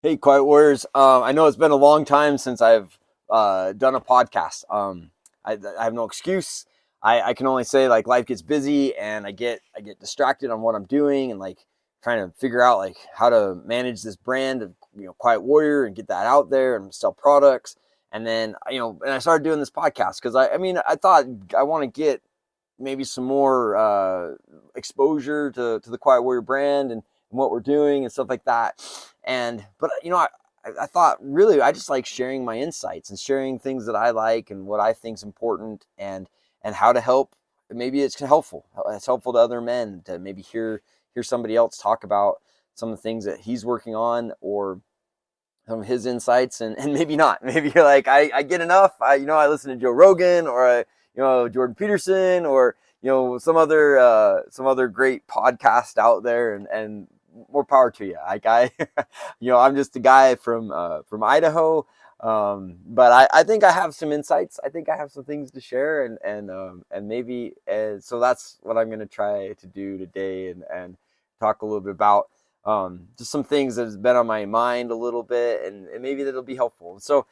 Hey, Quiet Warriors. I know it's been a long time since I've done a podcast. I have no excuse. I can only say like life gets busy and I get distracted on what I'm doing and like trying to figure out like how to manage this brand of Quiet Warrior and get that out there and sell products. And then and I started doing this podcast because I thought I want to get maybe some more exposure to the Quiet Warrior brand and what we're doing and stuff like that. But I thought really I just like sharing my insights and sharing things that I like and what I think is important and how to help. Maybe it's helpful. It's helpful to other men to maybe hear somebody else talk about some of the things that he's working on or some of his insights and maybe not. Maybe you're like, I get enough. I listen to Joe Rogan or Jordan Peterson or some other great podcast out there and more power to you. Like I'm just a guy from Idaho. But I think I have some insights. I think I have some things to share and maybe so that's what I'm going to try to do today and talk a little bit about just some things that has been on my mind a little bit, and maybe that'll be helpful. So,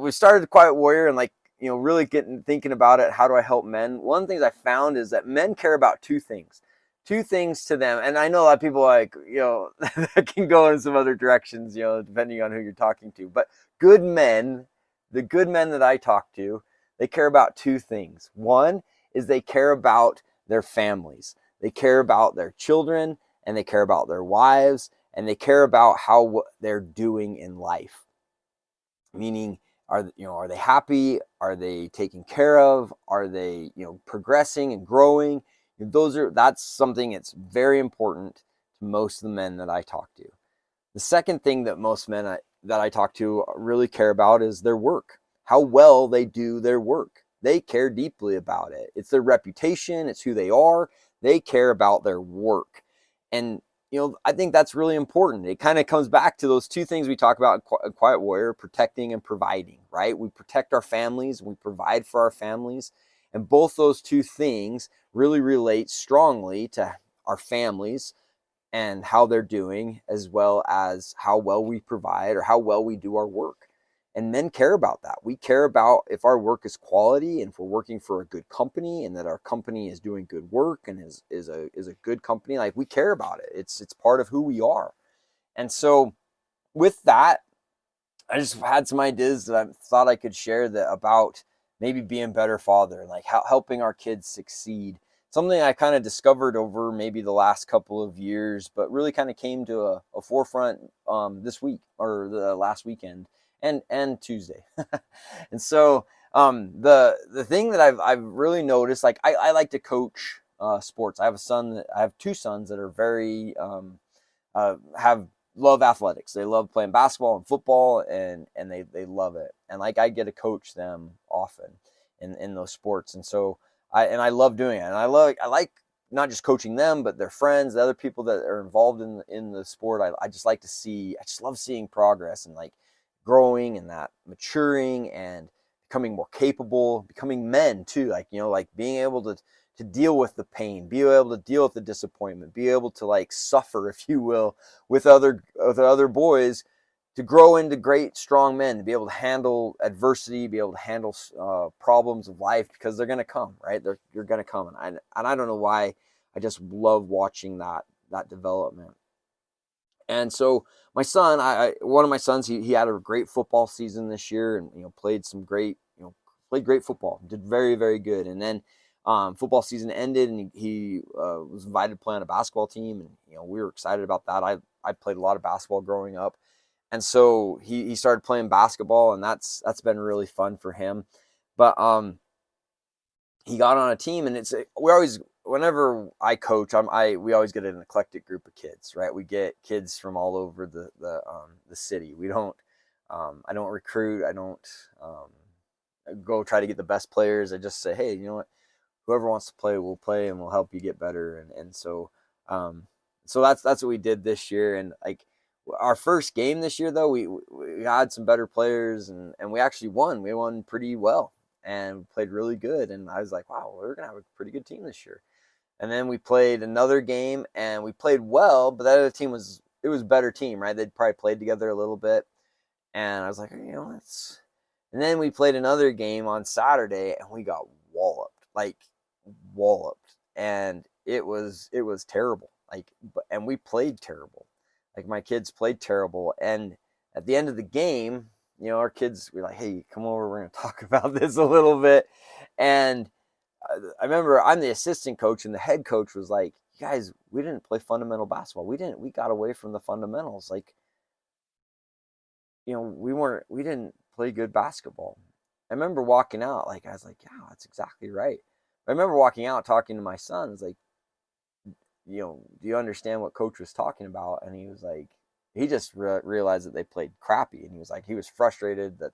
we started Quiet Warrior, and really getting thinking about it. How do I help men? One of the things I found is that men care about two things to them, and I know a lot of people that can go in some other directions, depending on who you're talking to. But good men, the good men that I talk to, they care about two things. One is they care about their families. They care about their children and they care about their wives and they care about how they're doing in life. Meaning, are they happy? Are they taken care of? Are they progressing and growing? That's something that's very important to most of the men that I talk to. The second thing that most men that I talk to really care about is their work, how well they do their work. They care deeply about it. It's their reputation. It's who they are. They care about their work. And, I think that's really important. It kind of comes back to those two things we talk about in Quiet Warrior, protecting and providing, right? We protect our families. We provide for our families. And both those two things really relate strongly to our families and how they're doing, as well as how well we provide or how well we do our work. And men care about that. We care about if our work is quality and if we're working for a good company and that our company is doing good work and is a good company. Like, we care about it. It's part of who we are. And so with that, I just had some ideas that I thought I could share about maybe being a better father and like helping our kids succeed. Something I kind of discovered over maybe the last couple of years, but really kind of came to a forefront this week or the last weekend and Tuesday. And so the thing that I've really noticed, like I like to coach sports. I have two sons that are very have love athletics. They love playing basketball and football and they love it. And like I get to coach them often in those sports. And so I love doing it. And I like not just coaching them, but their friends, the other people that are involved in the sport. I just love seeing progress and like growing and that maturing and becoming more capable, becoming men too. Like being able to deal with the pain, be able to deal with the disappointment, be able to like suffer, if you will, with other boys, to grow into great, strong men, to be able to handle adversity, be able to handle problems of life, because they're going to come, right? You're going to come, and I don't know why. I just love watching that development. And so my son, one of my sons, he had a great football season this year, and played great football, did very very good. And then football season ended, and he was invited to play on a basketball team, and we were excited about that. I played a lot of basketball growing up, and so he started playing basketball, and that's been really fun for him. But he got on a team, and whenever I coach, we always get an eclectic group of kids, right? We get kids from all over the city. We don't I don't recruit. I don't go try to get the best players. I just say, hey, you know what? Whoever wants to play will play, and we'll help you get better. So that's what we did this year. And like our first game this year, though, we had some better players, and we actually won. We won pretty well and played really good. And I was like, wow, we're gonna have a pretty good team this year. And then we played another game and we played well, but that other team was a better team, right? They'd probably played together a little bit, and I was like, let's. And then we played another game on Saturday, and we got walloped, like walloped, and it was terrible. Like, and we played terrible. Like my kids played terrible, and at the end of the game, our kids were like, "Hey, come over. We're going to talk about this a little bit." And I remember I'm the assistant coach, and the head coach was like, "You guys, we didn't play fundamental basketball. We got away from the fundamentals. Like, we didn't play good basketball." I remember walking out, like I was like, "Yeah, that's exactly right." I remember walking out talking to my son. It's like, do you understand what coach was talking about? And he was like, he just realized that they played crappy, and he was frustrated that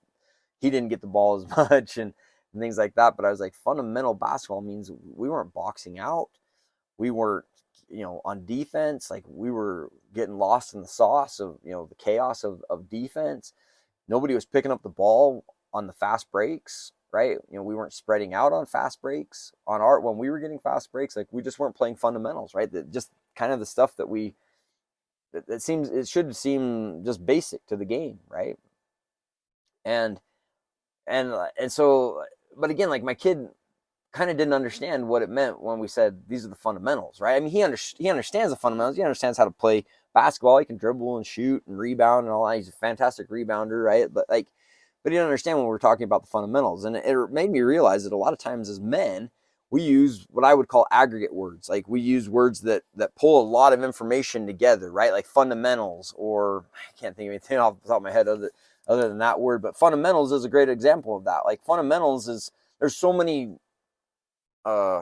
he didn't get the ball as much and things like that. But I was like, fundamental basketball means we weren't boxing out, we weren't on defense, like we were getting lost in the sauce of the chaos of defense. Nobody was picking up the ball on the fast breaks, right? We weren't spreading out on fast breaks. When we were getting fast breaks, like we just weren't playing fundamentals, right? That just kind of the stuff that it should seem just basic to the game, right? And so, but again, like my kid kind of didn't understand what it meant when we said these are the fundamentals, right? I mean, he understands the fundamentals. He understands how to play basketball. He can dribble and shoot and rebound and all that. He's a fantastic rebounder, right? But he didn't understand when we were talking about the fundamentals. And it made me realize that a lot of times as men, we use what I would call aggregate words. Like we use words that pull a lot of information together, right? Like fundamentals, or I can't think of anything off the top of my head other than that word. But fundamentals is a great example of that. Like fundamentals there's so many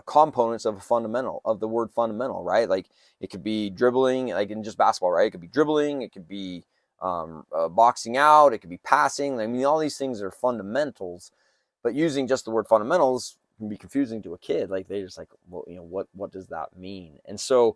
components of the word fundamental, right? Like it could be dribbling, like in just basketball, right? It could be dribbling, it could be boxing out, it could be passing. I mean, all these things are fundamentals, but using just the word fundamentals can be confusing to a kid. Like they just like, well, what does that mean? And so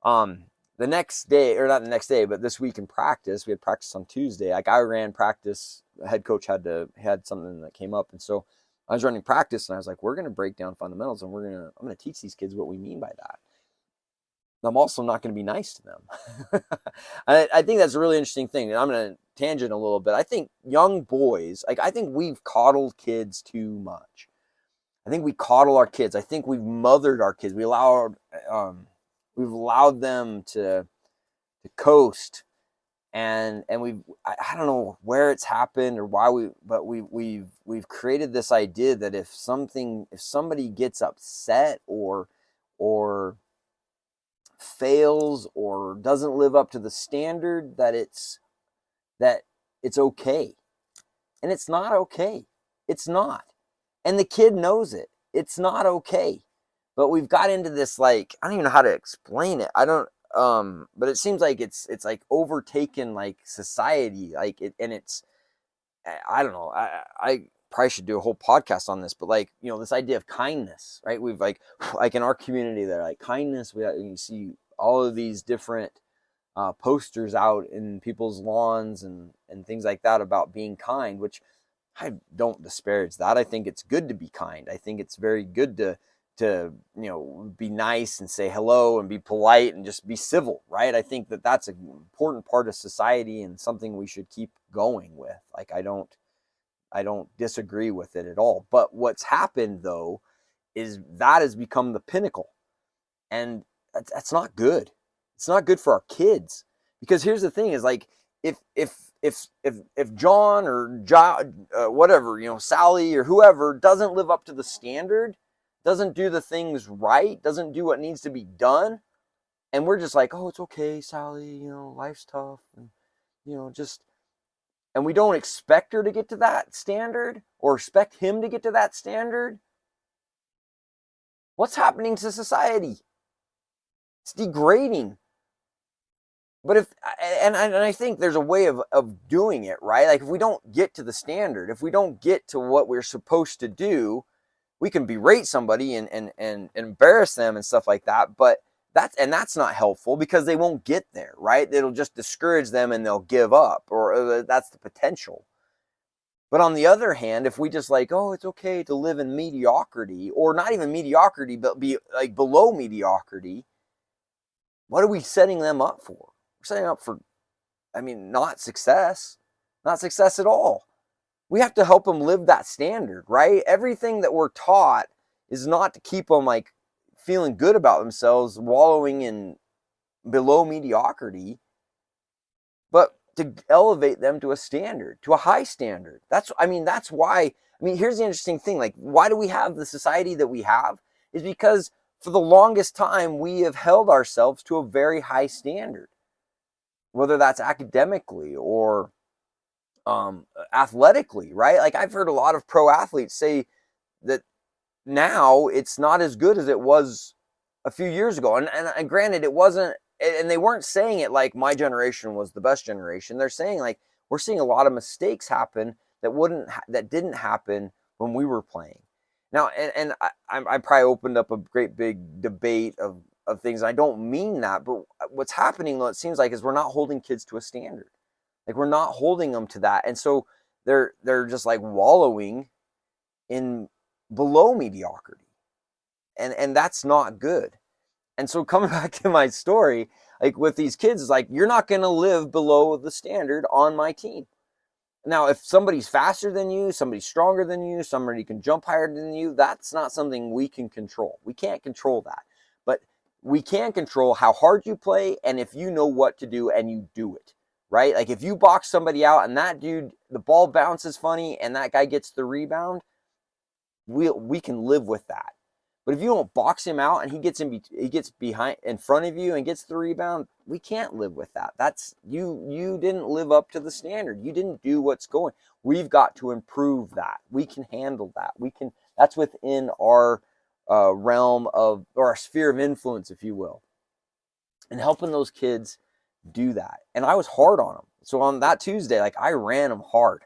the next day, or not the next day, but this week in practice, we had practice on Tuesday. Like I ran practice, the head coach had something that came up, and so I was running practice, and I was like, we're going to break down fundamentals, and I'm going to teach these kids what we mean by that. I'm also not going to be nice to them. I think that's a really interesting thing, and I'm going to tangent a little bit. I think young boys, I think we've coddled kids too much. I think we coddle our kids. I think we've mothered our kids. We've allowed them to coast. And I don't know where it's happened or why but we've created this idea that if somebody gets upset or fails or doesn't live up to the standard, that it's okay. And it's not okay. It's not. And the kid knows it. It's not okay. But we've got into this, like, I don't even know how to explain it. But it seems like it's like overtaken like society, like it, and it's, I don't know. I probably should do a whole podcast on this, but like, this idea of kindness, right? We've like in our community, they're like kindness. You see all of these different posters out in people's lawns and things like that about being kind, which I don't disparage that. I think it's good to be kind. I think it's very good to be nice and say hello and be polite and just be civil, right? I think that that's an important part of society and something we should keep going with. Like I don't disagree with it at all. But what's happened though is that has become the pinnacle, and that's not good. It's not good for our kids, because here's the thing: is like if John or whatever, Sally or whoever doesn't live up to the standard, doesn't do the things right, doesn't do what needs to be done, and we're just like, oh, it's okay, Sally, life's tough, and and we don't expect her to get to that standard or expect him to get to that standard. What's happening to society? It's degrading. But I think there's a way of doing it, right? Like if we don't get to the standard, if we don't get to what we're supposed to do, we can berate somebody and embarrass them and stuff like that. But that's not helpful, because they won't get there, right? It'll just discourage them and they'll give up, or that's the potential. But on the other hand, if we just like, oh, it's okay to live in mediocrity, or not even mediocrity, but be like below mediocrity, what are we setting them up for? We're setting up for I mean, not success, not success at all. We have to help them live that standard, right? Everything that we're taught is not to keep them like feeling good about themselves, wallowing in below mediocrity, but to elevate them to a standard, to a high standard. That's why, here's the interesting thing. Like, why do we have the society that we have? Is because for the longest time, we have held ourselves to a very high standard, whether that's academically or athletically, right? Like, I've heard a lot of pro athletes say that now it's not as good as it was a few years ago. And granted, it wasn't, and they weren't saying it like my generation was the best generation. They're saying like we're seeing a lot of mistakes happen that didn't happen when we were playing. Now, I probably opened up a great big debate of things. I don't mean that, but what's happening, though, it seems like, is we're not holding kids to a standard. Like, we're not holding them to that, and so they're just like wallowing in below mediocrity, and that's not good. And so coming back to my story, like with these kids, it's like, you're not going to live below the standard on my team. Now, if somebody's faster than you, somebody's stronger than you, somebody can jump higher than you, that's not something we can control. We can't control that. But we can control how hard you play and if you know what to do and you do it, right? Like, if you box somebody out and that dude, the ball bounces funny and that guy gets the rebound, we can live with that. But if you don't box him out and he gets behind in front of you and gets the rebound, we can't live with that. That's you didn't live up to the standard. You didn't do what's going. We've got to improve that. We can handle that. That's within our realm of, or our sphere of influence, if you will, and helping those kids do that. And I was hard on them. So on that Tuesday, like, I ran them hard.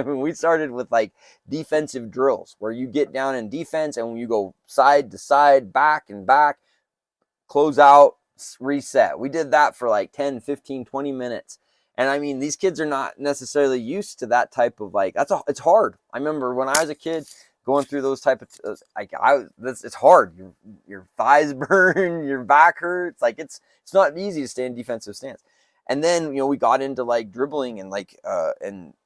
We started with like defensive drills where you get down in defense and you go side to side, back and back, close out, reset. We did that for like 10, 15, 20 minutes. And these kids are not necessarily used to that type of it's hard. I remember when I was a kid going through those type of it's hard. Your thighs burn, your back hurts. Like, it's not easy to stay in defensive stance. And then, we got into like dribbling and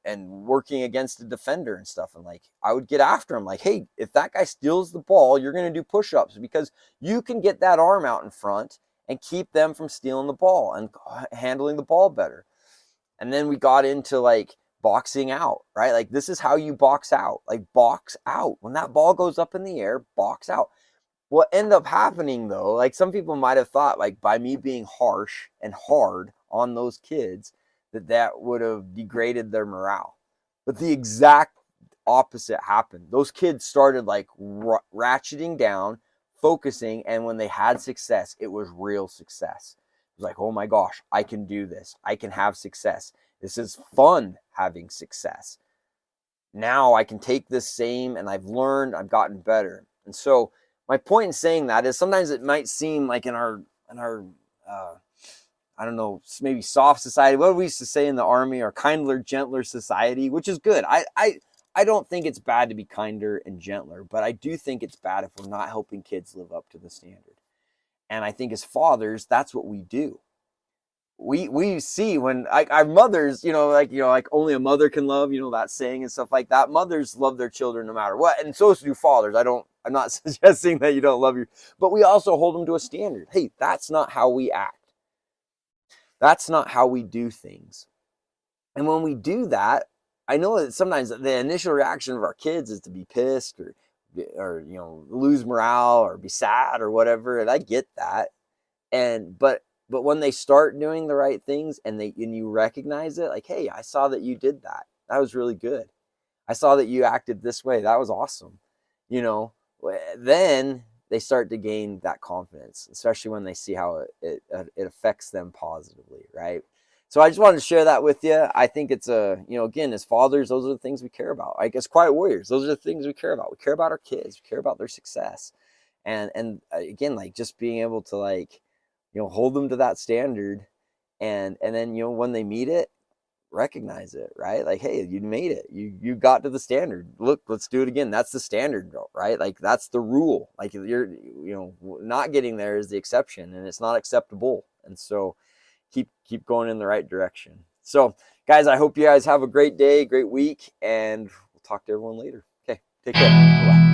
and working against the defender and stuff. And like, I would get after him like, hey, if that guy steals the ball, you're going to do push-ups because you can get that arm out in front and keep them from stealing the ball and handling the ball better. And then we got into like boxing out, right? Like, this is how you box out. Like, box out. When that ball goes up in the air, box out. What ended up happening, though, like, some people might have thought, like, by me being harsh and hard on those kids, that would have degraded their morale. But the exact opposite happened. Those kids started like ratcheting down, focusing, and when they had success, it was real success. It was like, oh my gosh, I can do this. I can have success. This is fun having success. Now I can take this same, and I've learned, I've gotten better. And so my point in saying that is sometimes it might seem like in our I don't know, maybe soft society, what we used to say in the army, or kindler, gentler society, which is good. I don't think it's bad to be kinder and gentler, but I do think it's bad if we're not helping kids live up to the standard. And I think as fathers, that's what we do. We see when our mothers, like only a mother can love, that saying and stuff like that. Mothers love their children no matter what, and so do fathers. I'm not suggesting that you don't love your, but we also hold them to a standard. Hey, that's not how we act. That's not how we do things. And when we do that, I know that sometimes the initial reaction of our kids is to be pissed or lose morale or be sad or whatever, and I get that. But when they start doing the right things and you recognize it, like, hey, I saw that you did that. That was really good. I saw that you acted this way. That was awesome. Then they start to gain that confidence, especially when they see how it affects them positively, right? So I just wanted to share that with you. I think it's again, as fathers, those are the things we care about. I guess quiet warriors, those are the things we care about. We care about our kids. We care about their success. And again, like, just being able to hold them to that standard, and then when they meet it, recognize it, right? Like, hey, you made it. You got to the standard. Look, let's do it again. That's the standard, right? Like, that's the rule. Like, you're not getting there is the exception, and it's not acceptable. And so keep going in the right direction. So guys, I hope you guys have a great day, great week, and we'll talk to everyone later. Okay, take care. Bye-bye.